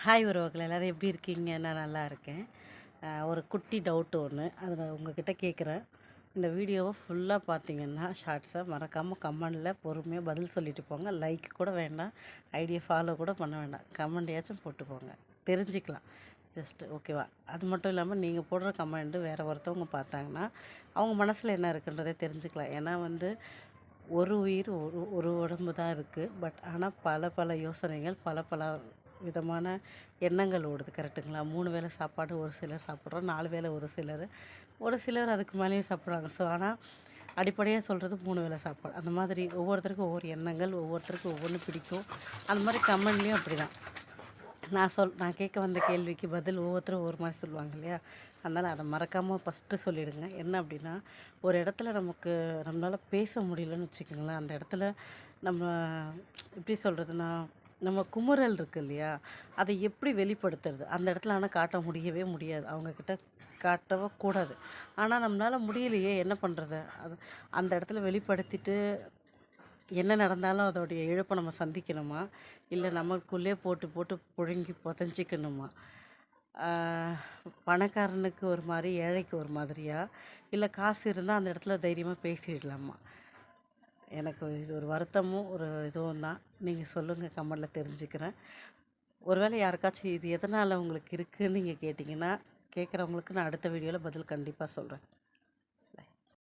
Hi உறவுகள் எல்லோரும் எப்படி இருக்கீங்க? நான் நல்லா இருக்கேன். ஒரு குட்டி டவுட் ஒன்று அதில் உங்ககிட்ட கேட்குறேன். இந்த வீடியோவை ஃபுல்லாக பார்த்தீங்கன்னா ஷார்ட்ஸை மறக்காமல் கமெண்டில் பொறுமையாக பதில் சொல்லிட்டு போங்க. லைக் கூட வேண்டாம், ஐடியை ஃபாலோ கூட பண்ண வேண்டாம், கமெண்டையாச்சும் போட்டு போங்க, தெரிஞ்சுக்கலாம் ஜஸ்ட்டு. ஓகேவா? அது மட்டும் இல்லாமல் நீங்கள் போடுற கமெண்ட்டு வேறு ஒருத்தவங்க பார்த்தாங்கன்னா அவங்க மனசில் என்ன இருக்குன்றதை தெரிஞ்சுக்கலாம். ஏன்னா ஒரு உயிர் ஒரு உடம்பு தான் இருக்குது. பட் ஆனால் பல பல யோசனைகள், பல பல விதமான எண்ணங்கள் ஓடுது. கரெக்டுங்களா? 3 வேளை சாப்பாடு ஒரு சிலர் சாப்பிட்றோம், 4 வேளை ஒரு சிலர் அதுக்கு மேலேயும் சாப்பிட்றாங்க. ஸோ ஆனால் அடிப்படையாக சொல்கிறது 3 வேளை சாப்பாடு. அந்த மாதிரி ஒவ்வொருத்தருக்கும் ஒவ்வொரு எண்ணங்கள், ஒவ்வொருத்தருக்கும் ஒவ்வொன்று பிடிக்கும். அந்த மாதிரி கமெண்ட்லேயும் அப்படி தான். நான் கேட்க வந்த கேள்விக்கு பதில் ஒவ்வொருத்தரும் ஒவ்வொரு மாதிரி சொல்லுவாங்க இல்லையா? அதனால் அதை மறக்காமல் ஃபஸ்ட்டு சொல்லிவிடுங்க. என்ன அப்படின்னா, ஒரு இடத்துல நம்மளால் பேச முடியலன்னு வச்சுக்கோங்களேன். அந்த இடத்துல நம்ம எப்படி சொல்கிறதுனா, நம்ம குமுறல் இருக்குது இல்லையா? அதை எப்படி வெளிப்படுத்துறது? அந்த இடத்துல ஆனால் காட்ட முடியவே முடியாது. அவங்கக்கிட்ட காட்டவே கூடாது. ஆனால் நம்மளால் முடியலையே, என்ன பண்ணுறது? அந்த இடத்துல வெளிப்படுத்திட்டு என்ன நடந்தாலும் அதோடைய இழப்பை நம்ம சந்திக்கணுமா? இல்லை நமக்குள்ளே போட்டு போட்டு புழுங்கி புதஞ்சிக்கணுமா? பணக்காரனுக்கு ஒரு மாதிரி, ஏழைக்கு ஒரு மாதிரியா? இல்லை காசு இருந்தால் அந்த இடத்துல தைரியமாக பேசிடலாமா? எனக்கு இது ஒரு வருத்தமும் ஒரு இதுவும் தான். நீங்கள் சொல்லுங்கள், கமெண்டில் தெரிஞ்சுக்கிறேன். ஒருவேளை யாருக்காச்சும் இது எதனால் உங்களுக்கு இருக்குதுன்னு நீங்கள் கேட்டிங்கன்னா, கேட்குறவங்களுக்கு நான் அடுத்த வீடியோவில் பதில் கண்டிப்பாக சொல்கிறேன்.